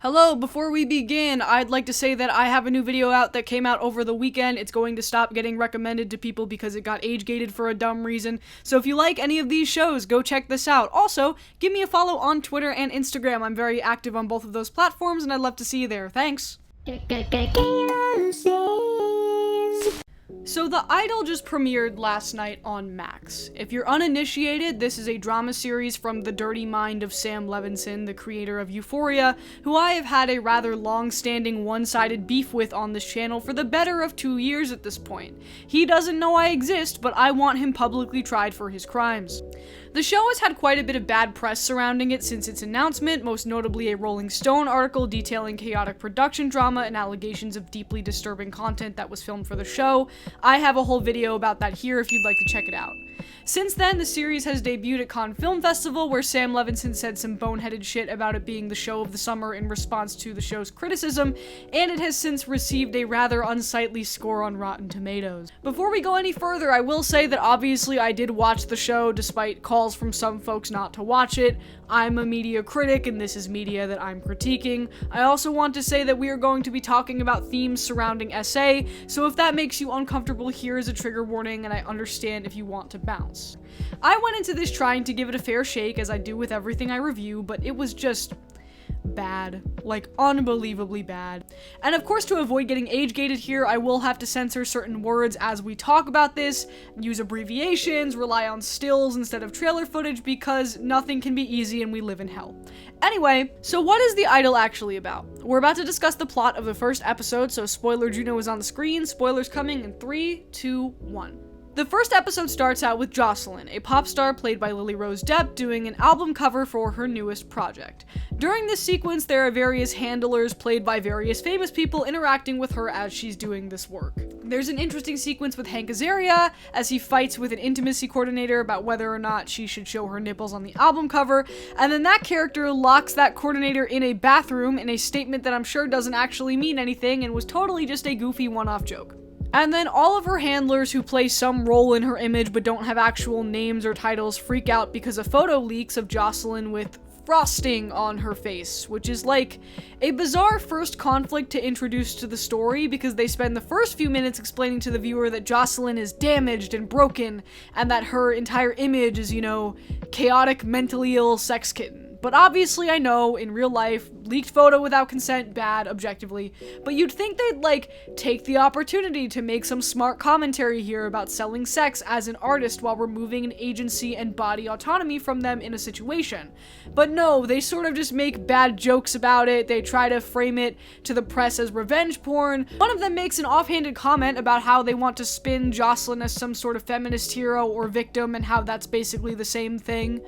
Hello, before we begin, I'd like to say that I have a new video out that came out over the weekend. It's going to stop getting recommended to people because it got age-gated for a dumb reason. So if you like any of these shows, go check this out. Also, give me a follow on Twitter and Instagram. I'm very active on both of those platforms, and I'd love to see you there. Thanks. So The Idol just premiered last night on Max. If you're uninitiated, this is a drama series from the dirty mind of Sam Levinson, the creator of Euphoria, who I have had a rather long-standing one-sided beef with on this channel for the better of 2 years at this point. He doesn't know I exist, but I want him publicly tried for his crimes. The show has had quite a bit of bad press surrounding it since its announcement, most notably a Rolling Stone article detailing chaotic production drama and allegations of deeply disturbing content that was filmed for the show. I have a whole video about that here if you'd like to check it out. Since then, the series has debuted at Cannes Film Festival, where Sam Levinson said some boneheaded shit about it being the show of the summer in response to the show's criticism, and it has since received a rather unsightly score on Rotten Tomatoes. Before we go any further, I will say that obviously I did watch the show despite calls from some folks not to watch it. I'm a media critic, and this is media that I'm critiquing. I also want to say that we are going to be talking about themes surrounding SA, so if that makes you uncomfortable, here is a trigger warning, and I understand if you want to bounce. I went into this trying to give it a fair shake, as I do with everything I review, but it was just bad. Like, unbelievably bad. And of course, to avoid getting age-gated here, I will have to censor certain words as we talk about this, use abbreviations, rely on stills instead of trailer footage, because nothing can be easy and we live in hell. Anyway, so what is The Idol actually about? We're about to discuss the plot of the first episode, so spoiler Juno is on the screen. Spoilers coming in 3, 2, 1. The first episode starts out with Jocelyn, a pop star played by Lily Rose Depp, doing an album cover for her newest project. During this sequence, there are various handlers played by various famous people interacting with her as she's doing this work. There's an interesting sequence with Hank Azaria as he fights with an intimacy coordinator about whether or not she should show her nipples on the album cover, and then that character locks that coordinator in a bathroom in a statement that I'm sure doesn't actually mean anything and was totally just a goofy one-off joke. And then all of her handlers who play some role in her image but don't have actual names or titles freak out because a photo leaks of Jocelyn with frosting on her face, which is like a bizarre first conflict to introduce to the story because they spend the first few minutes explaining to the viewer that Jocelyn is damaged and broken and that her entire image is, chaotic, mentally ill sex kitten. But obviously I know, in real life, leaked photo without consent, bad, objectively, but you'd think they'd, take the opportunity to make some smart commentary here about selling sex as an artist while removing an agency and body autonomy from them in a situation. But no, they sort of just make bad jokes about it, they try to frame it to the press as revenge porn. One of them makes an offhanded comment about how they want to spin Jocelyn as some sort of feminist hero or victim and how that's basically the same thing.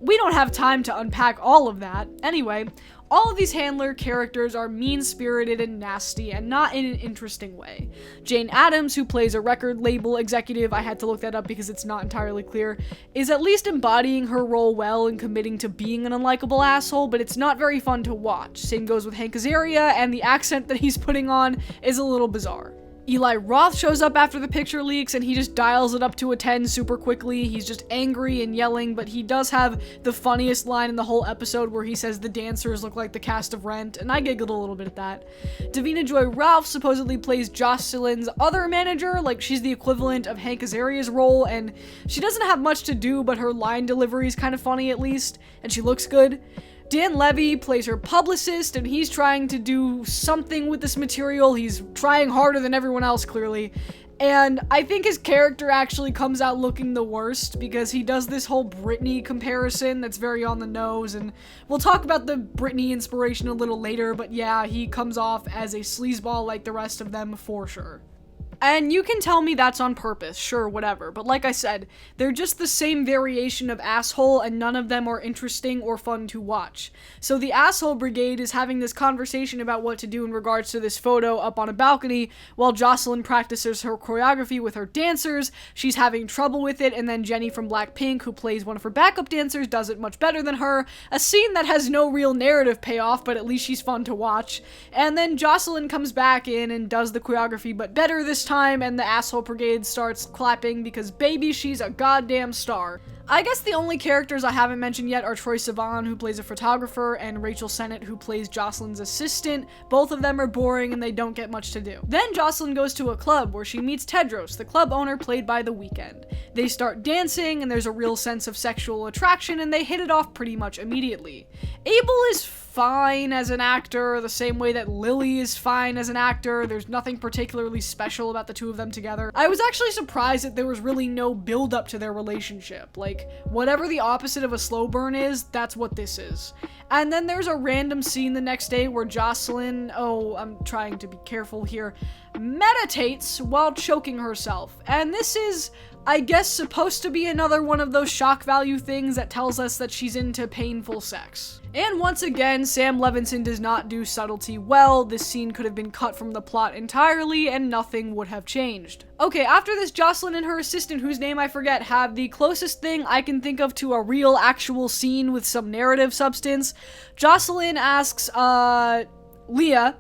We don't have time to unpack all of that. Anyway, all of these handler characters are mean-spirited and nasty, and not in an interesting way. Jane Addams, who plays a record label executive, I had to look that up because it's not entirely clear, is at least embodying her role well and committing to being an unlikable asshole, but it's not very fun to watch. Same goes with Hank Azaria, and the accent that he's putting on is a little bizarre. Eli Roth shows up after the picture leaks and he just dials it up to a 10 super quickly. He's just angry and yelling, but he does have the funniest line in the whole episode where he says the dancers look like the cast of Rent, and I giggled a little bit at that. Davina Joy Ralph supposedly plays Jocelyn's other manager, like she's the equivalent of Hank Azaria's role, and she doesn't have much to do, but her line delivery is kind of funny at least, and she looks good. Dan Levy plays her publicist, and he's trying to do something with this material. He's trying harder than everyone else, clearly. And I think his character actually comes out looking the worst, because he does this whole Britney comparison that's very on the nose, and we'll talk about the Britney inspiration a little later, but yeah, he comes off as a sleazeball like the rest of them for sure. And you can tell me that's on purpose, sure, whatever, but like I said, they're just the same variation of asshole, and none of them are interesting or fun to watch. So the asshole brigade is having this conversation about what to do in regards to this photo up on a balcony, while Jocelyn practices her choreography with her dancers. She's having trouble with it, and then Jennie from Blackpink, who plays one of her backup dancers, does it much better than her. A scene that has no real narrative payoff, but at least she's fun to watch. And then Jocelyn comes back in and does the choreography, but better this time, and the asshole brigade starts clapping because baby, she's a goddamn star. I guess the only characters I haven't mentioned yet are Troye Sivan, who plays a photographer, and Rachel Sennott, who plays Jocelyn's assistant. Both of them are boring and they don't get much to do. Then Jocelyn goes to a club where she meets Tedros, the club owner played by The Weeknd. They start dancing and there's a real sense of sexual attraction and they hit it off pretty much immediately. Abel is fine as an actor, the same way that Lily is fine as an actor. There's nothing particularly special about the two of them together. I was actually surprised that there was really no build up to their relationship. Like, whatever the opposite of a slow burn is, that's what this is. And then there's a random scene the next day where Jocelyn, I'm trying to be careful here, meditates while choking herself. And this is, I guess, supposed to be another one of those shock value things that tells us that she's into painful sex. And once again, Sam Levinson does not do subtlety well. This scene could have been cut from the plot entirely and nothing would have changed. Okay, after this, Jocelyn and her assistant, whose name I forget, have the closest thing I can think of to a real actual scene with some narrative substance. Jocelyn asks, Leah,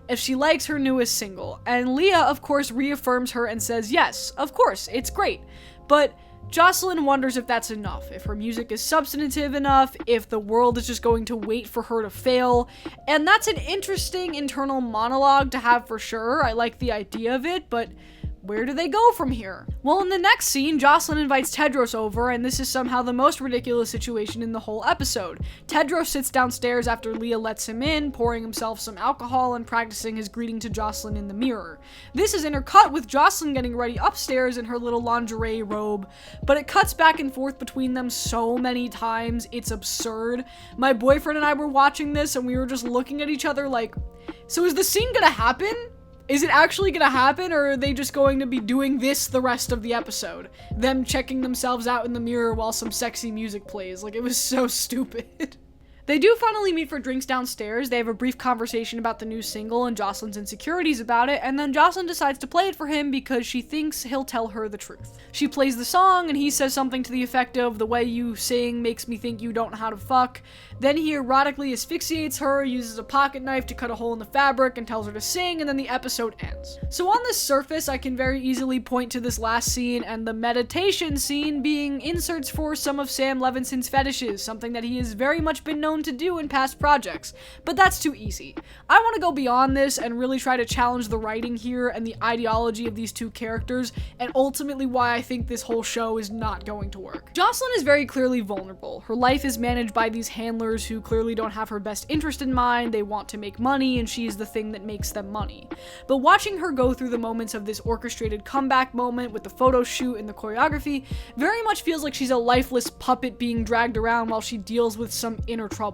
if she likes her newest single, and Leah, of course, reaffirms her and says, yes, of course, it's great. But Jocelyn wonders if that's enough, if her music is substantive enough, if the world is just going to wait for her to fail, and that's an interesting internal monologue to have for sure. I like the idea of it, but where do they go from here? Well, in the next scene, Jocelyn invites Tedros over, and this is somehow the most ridiculous situation in the whole episode. Tedros sits downstairs after Leah lets him in, pouring himself some alcohol and practicing his greeting to Jocelyn in the mirror. This is intercut with Jocelyn getting ready upstairs in her little lingerie robe, but it cuts back and forth between them so many times, it's absurd. My boyfriend and I were watching this, and we were just looking at each other like, so is the scene gonna happen? Is it actually gonna happen, or are they just going to be doing this the rest of the episode? Them checking themselves out in the mirror while some sexy music plays. Like, it was so stupid. They do finally meet for drinks downstairs. They have a brief conversation about the new single and Jocelyn's insecurities about it, and then Jocelyn decides to play it for him because she thinks he'll tell her the truth. She plays the song, and he says something to the effect of, "The way you sing makes me think you don't know how to fuck." Then he erotically asphyxiates her, uses a pocket knife to cut a hole in the fabric, and tells her to sing, and then the episode ends. So on the surface, I can very easily point to this last scene and the meditation scene being inserts for some of Sam Levinson's fetishes, something that he has very much been known to do in past projects, but that's too easy. I want to go beyond this and really try to challenge the writing here and the ideology of these two characters, and ultimately why I think this whole show is not going to work. Jocelyn is very clearly vulnerable. Her life is managed by these handlers who clearly don't have her best interest in mind. They want to make money, and she is the thing that makes them money. But watching her go through the moments of this orchestrated comeback moment with the photo shoot and the choreography very much feels like she's a lifeless puppet being dragged around while she deals with some inner troubles.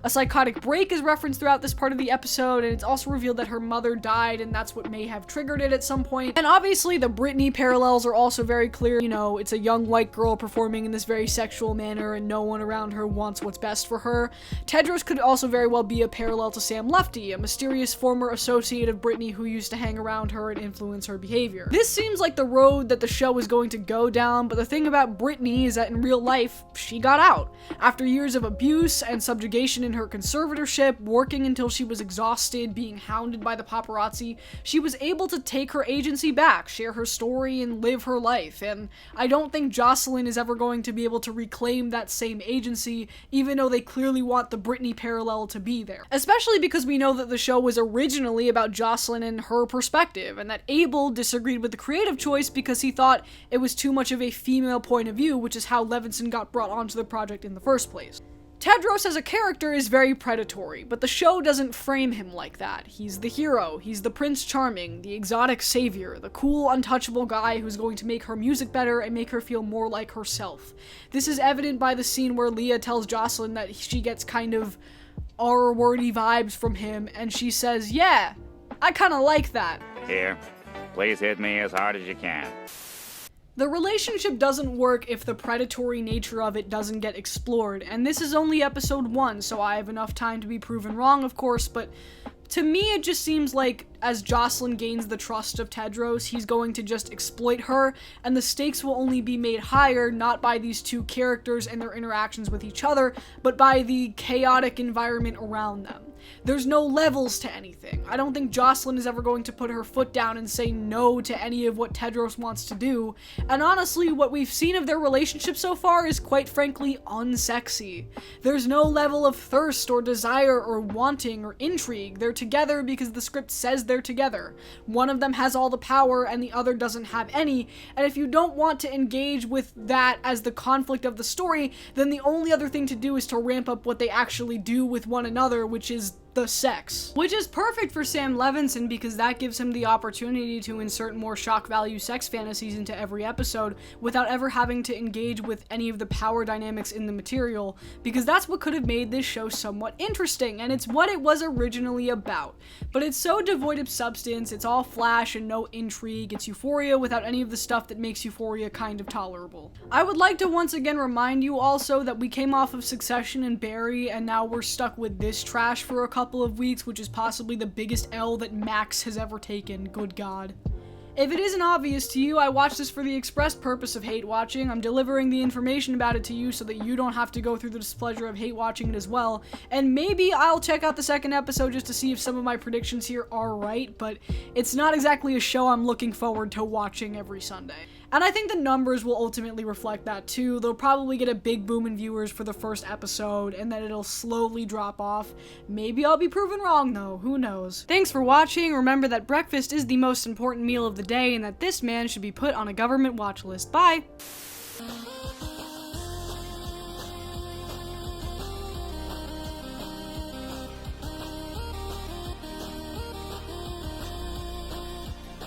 A psychotic break is referenced throughout this part of the episode, and it's also revealed that her mother died, and that's what may have triggered it at some point. And obviously the Britney parallels are also very clear. You know, it's a young white girl performing in this very sexual manner, and no one around her wants what's best for her. Tedros could also very well be a parallel to Sam Lefty, a mysterious former associate of Britney who used to hang around her and influence her behavior. This seems like the road that the show is going to go down, but the thing about Britney is that in real life, she got out. After years of abuse and subjugation in her conservatorship, working until she was exhausted, being hounded by the paparazzi, she was able to take her agency back, share her story, and live her life. And I don't think Jocelyn is ever going to be able to reclaim that same agency, even though they clearly want the Britney parallel to be there. Especially because we know that the show was originally about Jocelyn and her perspective, and that Abel disagreed with the creative choice because he thought it was too much of a female point of view, which is how Levinson got brought onto the project in the first place. Tedros as a character is very predatory, but the show doesn't frame him like that. He's the hero, he's the Prince Charming, the exotic savior, the cool, untouchable guy who's going to make her music better and make her feel more like herself. This is evident by the scene where Leah tells Jocelyn that she gets kind of R-wordy vibes from him, and she says, "Yeah, I kinda like that." Here, please hit me as hard as you can. The relationship doesn't work if the predatory nature of it doesn't get explored, and this is only episode 1, so I have enough time to be proven wrong, of course, but to me it just seems like as Jocelyn gains the trust of Tedros, he's going to just exploit her, and the stakes will only be made higher not by these two characters and their interactions with each other, but by the chaotic environment around them. There's no levels to anything. I don't think Jocelyn is ever going to put her foot down and say no to any of what Tedros wants to do, and honestly, what we've seen of their relationship so far is quite frankly unsexy. There's no level of thirst or desire or wanting or intrigue. They're together because the script says they're together. One of them has all the power and the other doesn't have any, and if you don't want to engage with that as the conflict of the story, then the only other thing to do is to ramp up what they actually do with one another, which is the sex. Which is perfect for Sam Levinson because that gives him the opportunity to insert more shock value sex fantasies into every episode without ever having to engage with any of the power dynamics in the material, because that's what could have made this show somewhat interesting, and it's what it was originally about. But it's so devoid of substance, it's all flash and no intrigue, it's Euphoria without any of the stuff that makes Euphoria kind of tolerable. I would like to once again remind you also that we came off of Succession and Barry, and now we're stuck with this trash for a couple of weeks, which is possibly the biggest L that Max has ever taken. Good God. If it isn't obvious to you, I watch this for the express purpose of hate watching. I'm delivering the information about it to you so that you don't have to go through the displeasure of hate watching it as well. And maybe I'll check out the second episode just to see if some of my predictions here are right, but it's not exactly a show I'm looking forward to watching every Sunday. And I think the numbers will ultimately reflect that too. They'll probably get a big boom in viewers for the first episode, and then it'll slowly drop off. Maybe I'll be proven wrong though, who knows. Thanks for watching. Remember that breakfast is the most important meal of the day, and that this man should be put on a government watch list. Bye!